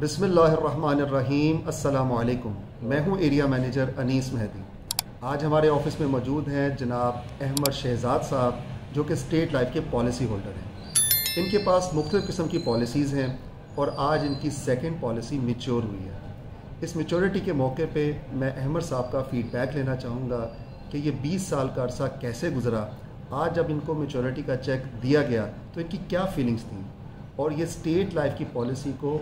बिस्मिल्लाहिर्रहमानिर्रहीम, अस्सलामु अलैकुम। मैं हूं एरिया मैनेजर अनीस मेहदी। आज हमारे ऑफिस में मौजूद हैं जनाब अहमद शहजाद साहब, जो कि स्टेट लाइफ के पॉलिसी होल्डर हैं। इनके पास मुख्तलिफ़ किस्म की पॉलिसीज़ हैं और आज इनकी सेकंड पॉलिसी मैच्योर हुई है। इस मैच्योरिटी के मौके पे मैं अहमद साहब का फ़ीडबैक लेना चाहूँगा कि ये 20 साल का अरसा कैसे गुजरा। आज जब इनको मैच्योरिटी का चेक दिया गया तो इनकी क्या फीलिंग्स थी और ये स्टेट लाइफ की पॉलिसी को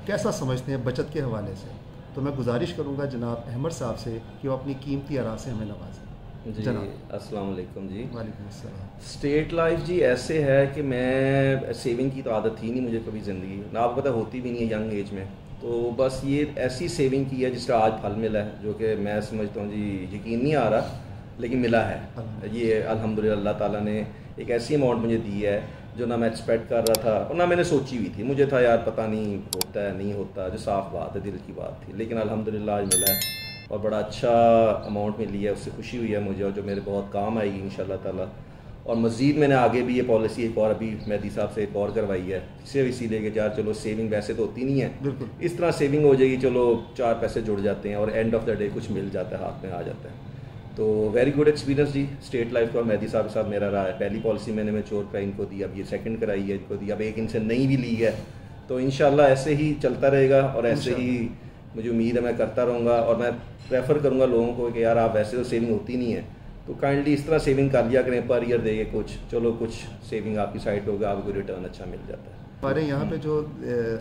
कैसा समझते हैं बचत के हवाले से। तो मैं गुजारिश करूंगा जनाब अहमद साहब से कि वो अपनी कीमती आरा से हमें नवाजें। जी अस्सलाम वालेकुम जी। वालेकुम अस्सलाम। स्टेट लाइफ जी ऐसे है कि मैं सेविंग की तो आदत थी नहीं मुझे कभी ज़िंदगी ना, आपको पता होती भी नहीं है यंग एज में। तो बस ये ऐसी सेविंग की है जिसका आज फल मिला है, जो कि मैं समझता हूँ जी यकीन नहीं आ रहा लेकिन मिला है। ये अल्हम्दुलिल्लाह अल्लाह ताला ने एक ऐसी अमाउंट मुझे दी है जो ना मैं एक्सपेक्ट कर रहा था और ना मैंने सोची हुई थी। मुझे था यार पता नहीं होता है नहीं होता, जो साफ़ बात है, दिल की बात थी, लेकिन अल्हम्दुलिल्लाह आज मिला है और बड़ा अच्छा अमाउंट मिली है। उससे खुशी हुई है मुझे और जो मेरे बहुत काम आएगी इंशाल्लाह ताला। और मज़ीद मैंने आगे भी ये पॉलिसी एक और अभी मेहदी साहब से एक और करवाई है, सिर्फ इसीलिए कि यार चलो सेविंग वैसे तो होती नहीं है, बिल्कुल इस तरह सेविंग हो जाएगी, चलो 4 पैसे जुड़ जाते हैं और एंड ऑफ द डे कुछ मिल जाता है, हाथ में आ जाता है। तो वेरी गुड एक्सपीरियंस जी स्टेट लाइफ का। मेहदी साहब के साथ मेरा रहा है, पहली पॉलिसी मैंने मैच्योर पे इनको दी, अब ये सेकंड कराई है इनको दी, अब एक इनसे नई भी ली है। तो इंशाल्लाह ऐसे ही चलता रहेगा और ऐसे ही मुझे उम्मीद है मैं करता रहूँगा। और मैं प्रेफर करूँगा लोगों को कि यार आप वैसे तो सेविंग होती नहीं है तो काइंडली इस तरह सेविंग कर लिया करें, पर ईयर देके कुछ, चलो कुछ सेविंग आपकी साइड होगा, आपको रिटर्न अच्छा मिल जाता है। हमारे यहाँ पे जो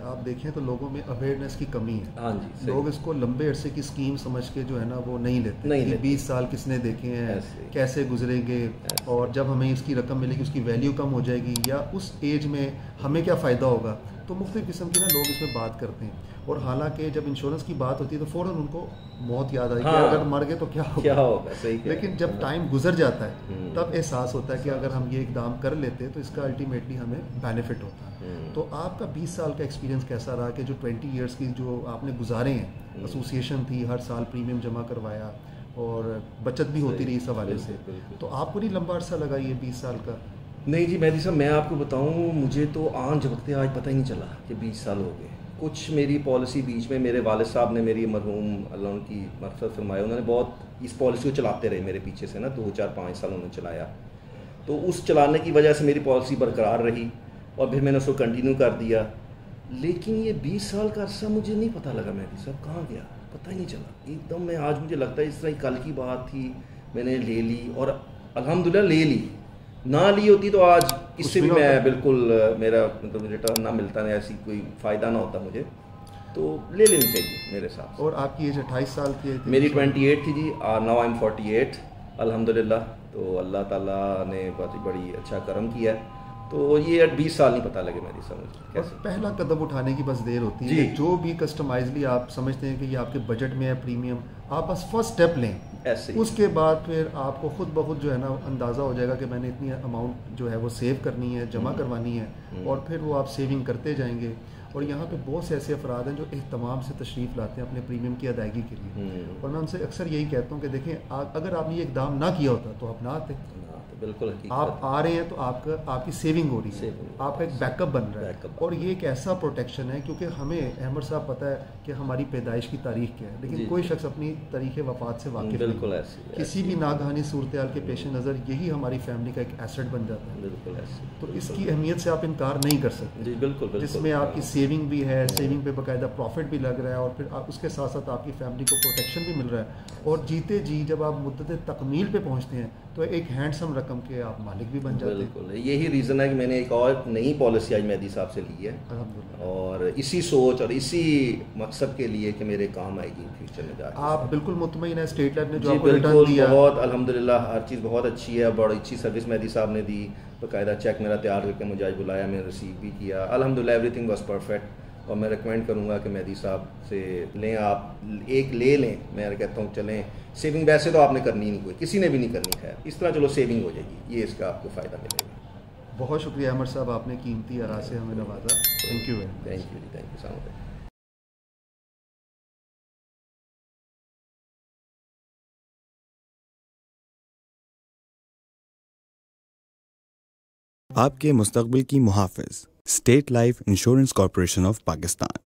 आप देखें तो लोगों में अवेयरनेस की कमी है। हाँ जी, लोग इसको लंबे अरसे की स्कीम समझ के जो है ना वो नहीं लेते कि 20 साल किसने देखे हैं, कैसे गुजरेंगे और जब हमें इसकी रकम मिलेगी उसकी वैल्यू कम हो जाएगी या उस एज में हमें क्या फ़ायदा होगा। तो मुख्तलिफ़ किस्म की ना लोग इसमें बात करते हैं और हालांकि जब इंश्योरेंस की बात होती है तो फ़ौरन उनको मौत याद आई कि अगर मर गए तो क्या होगा। लेकिन जब टाइम गुजर जाता है तब एहसास होता है कि अगर हम ये इकदाम कर लेते तो इसका अल्टीमेटली हमें बेनिफिट होता है। तो आपका 20 साल का एक्सपीरियंस कैसा रहा कि जो 20 इयर्स की जो आपने गुजारे हैं, एसोसिएशन थी, हर साल प्रीमियम जमा करवाया और बचत भी होती रही इस हवाले से, तो आपको नहीं लंबा अरसा लगा ये 20 साल का? नहीं जी मेहदी साहब, मैं आपको बताऊं मुझे तो आन झपकते आज पता ही नहीं चला कि 20 साल हो गए। कुछ मेरी पॉलिसी बीच में मेरे वालिद साहब ने, मेरी मरहूम अल्लाह उनकी मग़फ़िरत फरमाए, उन्होंने बहुत इस पॉलिसी को चलाते रहे मेरे पीछे से ना, 2-4-5 साल उन्होंने चलाया। तो उस चलाने की वजह से मेरी पॉलिसी बरकरार रही और फिर मैंने उसको कंटिन्यू कर दिया। लेकिन ये 20 साल का अरसा मुझे नहीं पता लगा मेहदी साहब कहाँ गया, पता ही नहीं चला एकदम। मैं आज मुझे लगता है इस तरह कल की बात थी, मैंने ले ली और अल्हम्दुलिल्लाह ले ली। ना ली होती तो आज इससे भी मैं बिल्कुल मेरा मतलब रिटर्न ना मिलता, ना ऐसी कोई फ़ायदा ना होता मुझे, तो ले लेनी चाहिए मेरे साथ। और आपकी एज 28 साल की थी? मेरी 28 थी जी, नाउ आई एम 48 अल्हम्दुलिल्लाह। तो अल्लाह ताला ने बहुत बड़ी अच्छा करम किया है। तो ये 20 साल नहीं पता लगे मेरी समझ कैसे। पहला कदम उठाने की बस देर होती है। जो भी कस्टमाइजली आप समझते हैं कि ये आपके बजट में है प्रीमियम, आप बस फर्स्ट स्टेप लें, ऐसे उसके बाद फिर आपको खुद ब खुद जो है ना अंदाज़ा हो जाएगा कि मैंने इतनी अमाउंट जो है वो सेव करनी है, जमा करवानी है और फिर वो आप सेविंग करते जाएंगे। और यहाँ पे बहुत से ऐसे अफराद हैं जो एहतमाम से तशरीफ़ लाते हैं अपने प्रीमियम की अदायगी के लिए और मैं उनसे अक्सर यही कहता हूँ कि देखें अगर आपने ये इकदाम ना किया होता तो आप ना आते। बिल्कुल आप आ रहे हैं तो आपकी सेविंग हो रही है, आपका एक बैकअप बन रहा है और ये एक ऐसा प्रोटेक्शन है क्योंकि हमें अहमद साहब पता है कि हमारी पैदाइश की तारीख क्या है, लेकिन कोई शख्स अपनी तारीख़ वफ़ात से वाकिफ़ बिल्कुल नहीं। किसी भी नागहानी सूरत के पेश नज़र यही हमारी फैमिली का एक एसेट बन जाता है। बिल्कुल ऐसे, तो इसकी अहमियत से आप इनकार नहीं कर सकते। बिल्कुल जिसमें आपकी सेविंग भी है, सेविंग पे बाकायदा प्रॉफिट भी लग रहा है और फिर आप उसके साथ साथ आपकी फैमिली को प्रोटेक्शन भी मिल रहा है और जीते जी जब आप मुद्दत तकमील पे पहुँचते हैं तो एक हैंडसम रकम के आप मालिक भी बन जाते हैं। बिल्कुल यही रीज़न है कि मैंने एक और नई पॉलिसी आज मेहदी साहब से ली है और इसी सोच और इसी मकसद के लिए कि मेरे काम आएगी फ्यूचर में जाकर। आप बिल्कुल मुतमईन है स्टेट लाइफ ने जो आपको रिटर्न दिया? बहुत अल्हम्दुलिल्लाह हर चीज़ बहुत अच्छी है, बड़ी अच्छी सर्विस मेहदी साहब ने दी, बाकायदा चेक मेरा तैयार करके मुझे आज बुलाया, मैंने रिसीव भी किया, अल्हम्दुलिल्लाह एवरीथिंग वाज परफेक्ट। और मैं रिकमेंड करूँगा कि मेहदी साहब से लें, आप एक ले लें। मैं कहता हूँ चलें, सेविंग वैसे तो आपने करनी नहीं, कोई किसी ने भी नहीं करनी, खैर इस तरह चलो सेविंग हो जाएगी, ये इसका आपको फ़ायदा मिलेगा। बहुत शुक्रिया अहमद साहब, आपने कीमती आरा से हमें नवाजा। Thank you so much. आपके मुस्तकबिल की मुहाफ़िज़, State Life Insurance Corporation of Pakistan.